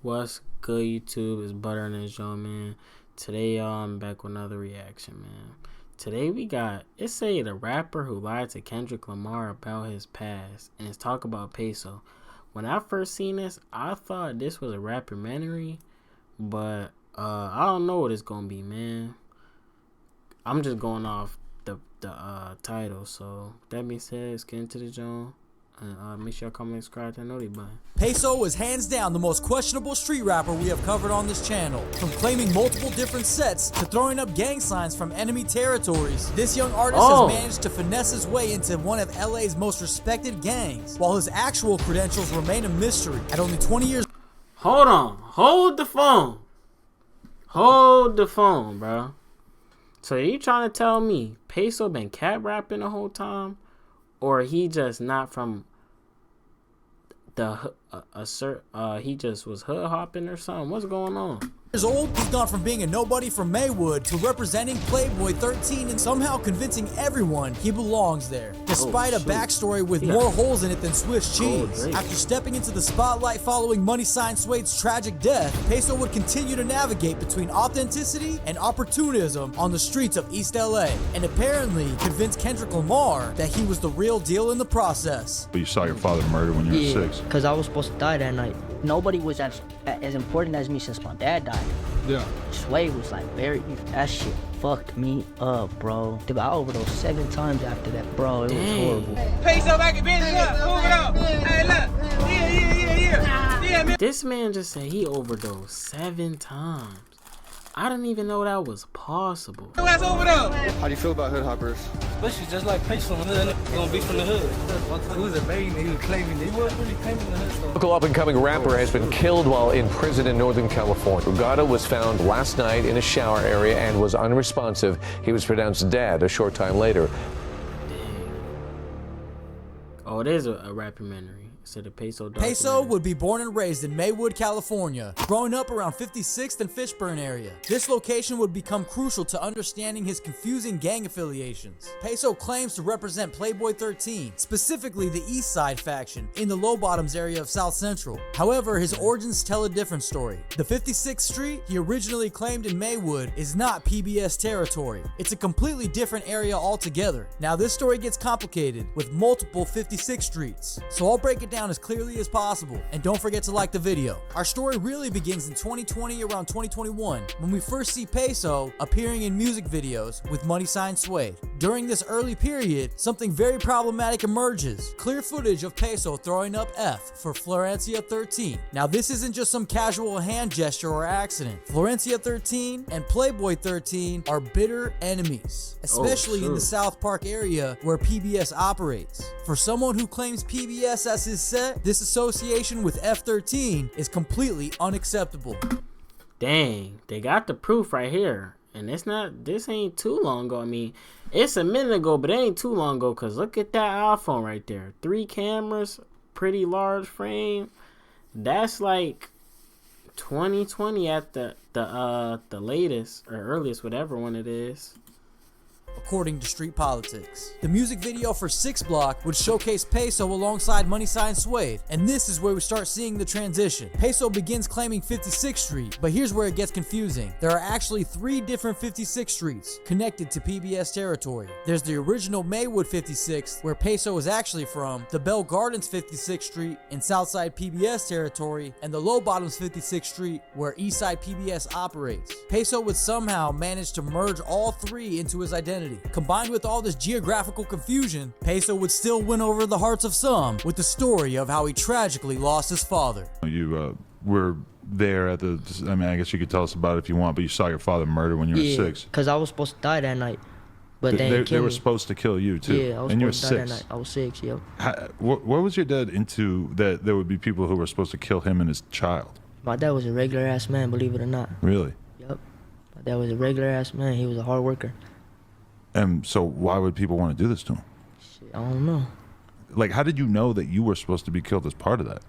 What's good, YouTube? It's Butter and this Joe, man. Today, y'all, I'm back with another reaction, man. Today we got, it say the rapper who lied to Kendrick Lamar about his past, and it's talk about Peso. When I first seen this, I thought this was a Rapumentary, but I don't know what it's gonna be, man. I'm just going off the title. So that being said, let's get into the Joe. Make sure y'all comment and subscribe to that notify button. Peso is hands down the most questionable street rapper we have covered on this channel. From claiming multiple different sets to throwing up gang signs from enemy territories, this young artist has managed to finesse his way into one of LA's most respected gangs, while his actual credentials remain a mystery. At only 20 years. Hold on. Hold the phone. Hold the phone, bro. So you trying to tell me Peso been cat rapping the whole time? Or he just not from the he just was hood hopping or something? What's going on? Years old, he's gone from being a nobody from Maywood to representing Playboy 13 and somehow convincing everyone he belongs there, despite a backstory with more holes in it than Swiss cheese. After stepping into the spotlight following Money Sign Suede's tragic death, Peso would continue to navigate between authenticity and opportunism on the streets of East LA, and apparently convinced Kendrick Lamar that he was the real deal in the process. But you saw your father murdered when you were 6. Because I was supposed to die that night. Nobody was as important as me since my dad died. Yeah. Suede was like that shit fucked me up, bro. Dude, I overdosed 7 times after that, bro. It was horrible. Peso back in business up. Move it up. Hey, look. Yeah, man. This man just said he overdosed 7 times. I didn't even know that was possible. Let's overdose. How do you feel about hood hoppers? Especially just like Peso, gonna be from the hood. He was a baby, he was claiming it. He was really claiming the hood. Local up-and-coming rapper has been killed while in prison in Northern California. Rugata was found last night in a shower area and was unresponsive. He was pronounced dead a short time later. Dang. Oh, it is a Rapumentary. So the Peso would be born and raised in Maywood, California, growing up around 56th and Fishburne area. This location would become crucial to understanding his confusing gang affiliations. Peso claims to represent Playboy 13, specifically the East Side faction in the Low Bottoms area of South Central. However, his origins tell a different story. The 56th Street he originally claimed in Maywood is not PBS territory. It's a completely different area altogether. Now this story gets complicated with multiple 56 streets, so I'll break it down as clearly as possible, and don't forget to like the video. Our story really begins in 2020, around 2021, when we first see Peso appearing in music videos with Money Sign Suede. During this early period, something very problematic emerges. Clear footage of Peso throwing up F for Florencia 13. Now this isn't just some casual hand gesture or accident. Florencia 13 and Playboy 13 are bitter enemies, especially in the South Park area where PBS operates. For someone who claims PBS as his set, this association with F13 is completely unacceptable. Dang, they got the proof right here. And this ain't too long ago. I mean, it's a minute ago, but it ain't too long ago, because look at that iPhone right there. 3 cameras, pretty large frame. That's like 2020 at the latest or earliest, whatever one it is. According to Street Politics, the music video for 6 Block would showcase Peso alongside Money Sign Suede, and this is where we start seeing the transition. Peso begins claiming 56th Street, but here's where it gets confusing. There are actually 3 different 56 streets connected to PBS territory. There's the original Maywood 56th, where Peso is actually from, the Bell Gardens 56th Street in Southside PBS territory, and the Low Bottoms 56th Street, where Eastside PBS operates. Peso would somehow manage to merge all 3 into his identity. Combined with all this geographical confusion, Peso would still win over the hearts of some with the story of how he tragically lost his father. You were there at the, I mean, I guess you could tell us about it if you want, but you saw your father murdered when you were 6. Because I was supposed to die that night. But they were supposed to kill you too. Yeah, I was and you were supposed to die 6. that night. I was 6, yep. What was your dad into that there would be people who were supposed to kill him and his child? My dad was a regular ass man, believe it or not. Really? Yep. My dad was a regular ass man. He was a hard worker. And so why would people want to do this to him? Shit, I don't know. Like, how did you know that you were supposed to be killed as part of that?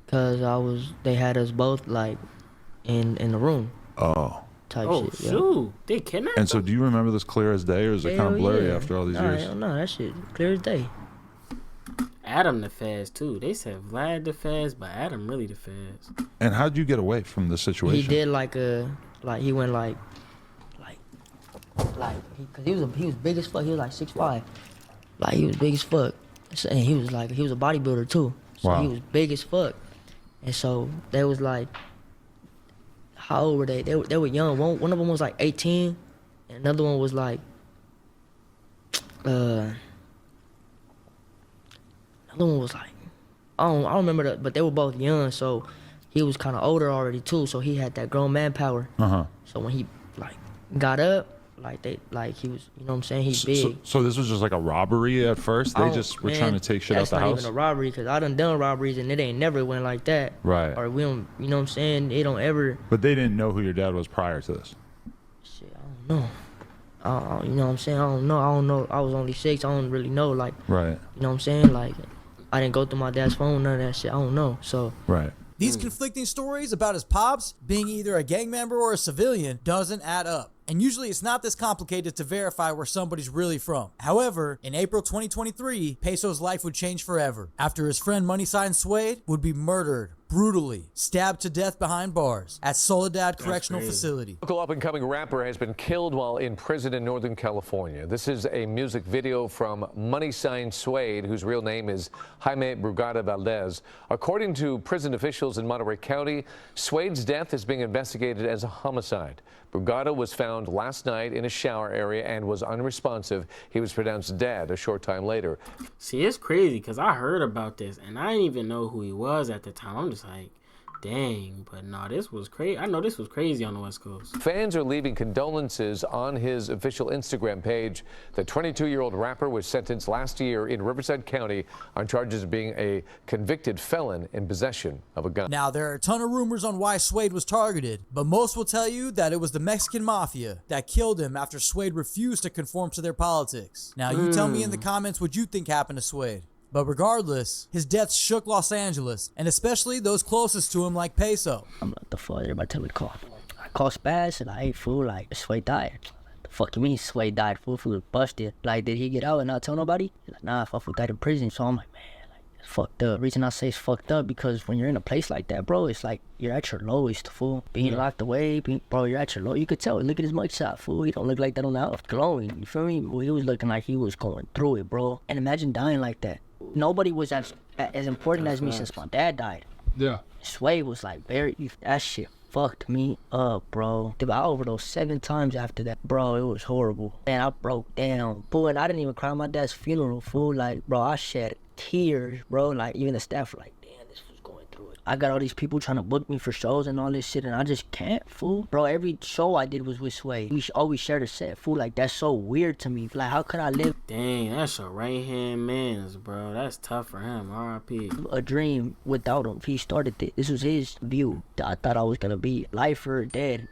Because they had us both, like, in the room. Oh. Type shit. Shoot. They kidnapped And so do you remember this clear as day, or is it kind of blurry after all these years? No, that shit clear as day. Adam the Fez too. They said Vlad the Fez, but Adam really the Fez. And how'd you get away from the situation? He did he went cause he was big as fuck. He was like 6'5", like he was big as fuck. And he was a bodybuilder too. So Wow. he was big as fuck. And so they was like, how old were they? They were young. One of them was like 18, and another one was like, another one was like, I don't remember that, but they were both young. So he was kind of older already too. So he had that grown man power. So when he like got up, he was, you know what I'm saying? He's big. So this was just like a robbery at first? They just were trying to take shit out the house? That's not even a robbery, because I done robberies and it ain't never went like that. Right. Or we don't, you know what I'm saying? They don't ever. But they didn't know who your dad was prior to this? Shit, I don't know. You know what I'm saying? I don't know. I was only 6. I don't really know. Like, right. You know what I'm saying? Like, I didn't go through my dad's phone, none of that shit. I don't know. So. Right. These conflicting stories about his pops being either a gang member or a civilian doesn't add up. And usually it's not this complicated to verify where somebody's really from. However, in April 2023, Peso's life would change forever after his friend Money Sign Suede would be murdered, brutally, stabbed to death behind bars at Soledad Correctional Facility. Local up-and-coming rapper has been killed while in prison in Northern California. This is a music video from Money Sign Suede, whose real name is Jaime Brugada Valdez. According to prison officials in Monterey County, Suede's death is being investigated as a homicide. Brugada was found last night in a shower area and was unresponsive. He was pronounced dead a short time later. See, it's crazy because I heard about this and I didn't even know who he was at the time. I'm just like, dang, but no, this was crazy. I know this was crazy on the West Coast. Fans are leaving condolences on his official Instagram page. The 22-year-old rapper was sentenced last year in Riverside County on charges of being a convicted felon in possession of a gun. Now, there are a ton of rumors on why Suede was targeted, but most will tell you that it was the Mexican mafia that killed him after Suede refused to conform to their politics. Now, you tell me in the comments what you think happened to Suede. But regardless, his death shook Los Angeles, and especially those closest to him like Peso. I'm like, the fuck, everybody tell me to call. I call Spaz and I ain't fool, like, Suede died. The fuck you mean Suede died? Fool was busted. Like, did he get out and not tell nobody? He's like, nah, fool died in prison. So I'm like, man, like, it's fucked up. Reason I say it's fucked up because when you're in a place like that, bro, it's like you're at your lowest, fool. Being locked away, bro, you're at your low. You could tell. Look at his mugshot, fool. He don't look like that on the out. Glowing, you feel me? Well, he was looking like he was going through it, bro. And imagine dying like that. Nobody was as important as me since my dad died. Yeah. Suede was like that shit fucked me up, bro. Dude, I overdosed 7 times after that, bro. It was horrible. Man, I broke down, fool, and I didn't even cry at my dad's funeral, fool. Like, bro, I shed tears, bro. Like, even the staff were like, damn, this was going through it. I got all these people trying to book me for shows and all this shit, and I just can't, fool. Bro, every show I did was with Suede. We always shared a set, fool. Like, that's so weird to me. Like, how could I live Dang, that's your right hand man's, bro. That's tough for him. R.I.P. a dream without him? He started it. This was his view. I thought I was gonna be lifer or dead,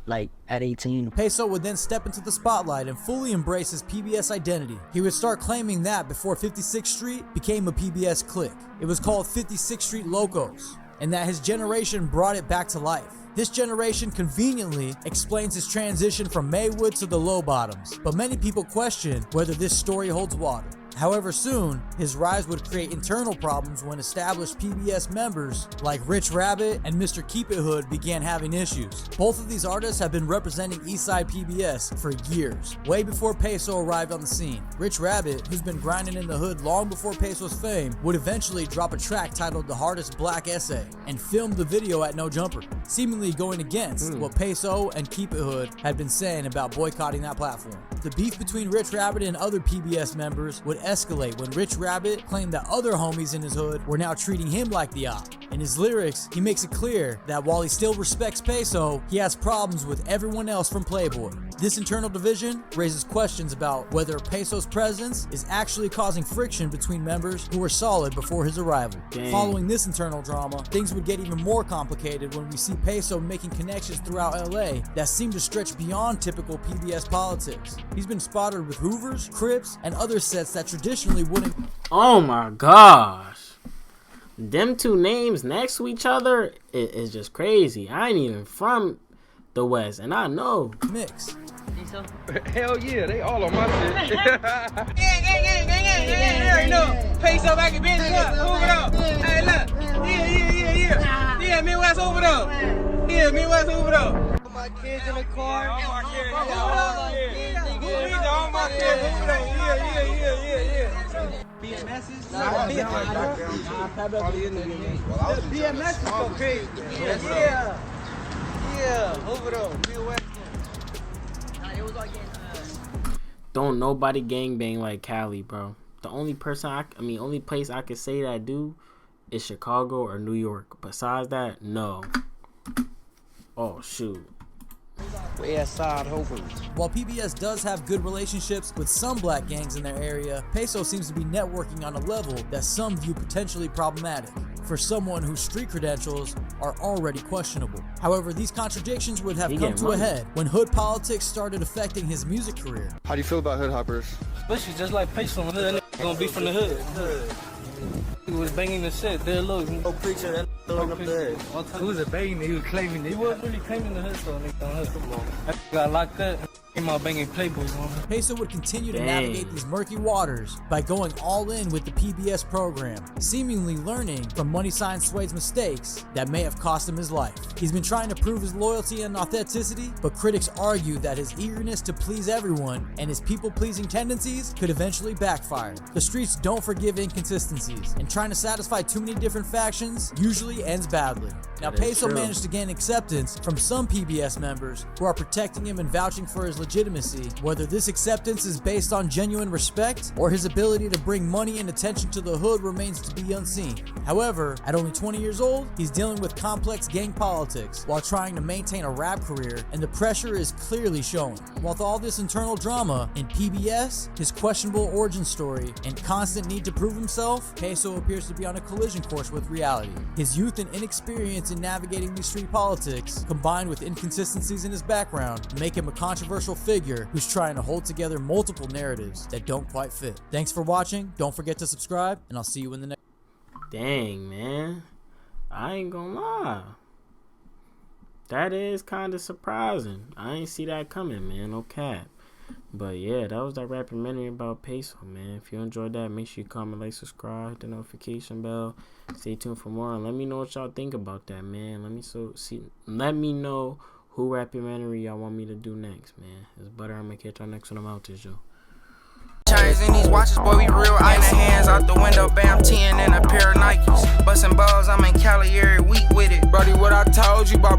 like at 18. Peso would then step into the spotlight and fully embrace his PBS identity. He would start claiming that before 56th Street became a PBS clique. It was called 56th Street Locos, and that his generation brought it back to life. This generation conveniently explains his transition from Maywood to the Low Bottoms, but many people question whether this story holds water. However, soon, his rise would create internal problems when established PBS members like Rich Rabbit and Mr. Keep It Hood began having issues. Both of these artists have been representing Eastside PBS for years, way before Peso arrived on the scene. Rich Rabbit, who's been grinding in the hood long before Peso's fame, would eventually drop a track titled The Hardest Black Essay and film the video at No Jumper, seemingly going against what Peso and Keep It Hood had been saying about boycotting that platform. The beef between Rich Rabbit and other PBS members would escalate when Rich Rabbit claimed that other homies in his hood were now treating him like the op. In his lyrics, he makes it clear that while he still respects Peso, he has problems with everyone else from Playboy. This internal division raises questions about whether Peso's presence is actually causing friction between members who were solid before his arrival. Dang. Following this internal drama, things would get even more complicated when we see Peso making connections throughout LA that seem to stretch beyond typical PBS politics. He's been spotted with Hoovers, Crips, and other sets that traditionally wouldn't. Oh my gosh. Them two names next to each other is just crazy. I ain't even from the West. And I know. Mix. Hell yeah, they all on my shit. Yeah, you know. Peso back in business up. Move it up. Hey, look. Yeah. Yeah, Midwest over there. Yeah, Midwest over there. My kids in the car. All my kids. All my kids over there. Yeah. BMS's? BMS is so crazy. Yeah, over there. Midwest. Don't nobody gangbang like Cali, bro. The only person only place I could say that I do is Chicago or New York. Besides that, no. Oh shoot. While PBS does have good relationships with some black gangs in their area, Peso seems to be networking on a level that some view potentially problematic for someone whose street credentials are already questionable. However, these contradictions would have come to a head when hood politics started affecting his music career. How do you feel about hood hoppers? Especially just like Peso, hood gonna be from the hood. He was banging the shit. There, look. Oh, preacher, that throwing up the head. He was a banging. He was claiming it. He was really claiming the hood, so nigga got locked up. Came out banging Playboys on him. Peso would continue to navigate these murky waters by going all in with the PBS program, seemingly learning from Money Sign Suede's mistakes that may have cost him his life. He's been trying to prove his loyalty and authenticity, but critics argue that his eagerness to please everyone and his people-pleasing tendencies could eventually backfire. The streets don't forgive inconsistencies, and trying to satisfy too many different factions usually ends badly. Now, Peso managed to gain acceptance from some PBS members who are protecting him and vouching for his legitimacy. Whether this acceptance is based on genuine respect or his ability to bring money and attention to the hood remains to be unseen. However, at only 20 years old, he's dealing with complex gang politics while trying to maintain a rap career, and the pressure is clearly showing. With all this internal drama in PBS, his questionable origin story, and constant need to prove himself, Peso appears to be on a collision course with reality. His youth and inexperience in navigating these street politics, combined with inconsistencies in his background, make him a controversial figure who's trying to hold together multiple narratives that don't quite fit. Thanks for watching. Don't forget to subscribe, and I'll see you in the next. Dang, man. I ain't gonna lie. That is kind of surprising. I ain't see that coming, man. No cap. But yeah, that was that Rapumentary about Peso, man. If you enjoyed that, make sure you comment, like, subscribe, hit the notification bell. Stay tuned for more, and let me know what y'all think about that, man. Let me know who Rapumentary y'all want me to do next, man. It's Butter. I'm gonna catch y'all next when I'm out this, yo. Chains in these watches, boy, we real ice. Hands out the window, bam, 10 and a pair of Nikes. Bustin' balls, I'm in Cali every week with it. Brody, what I told you about.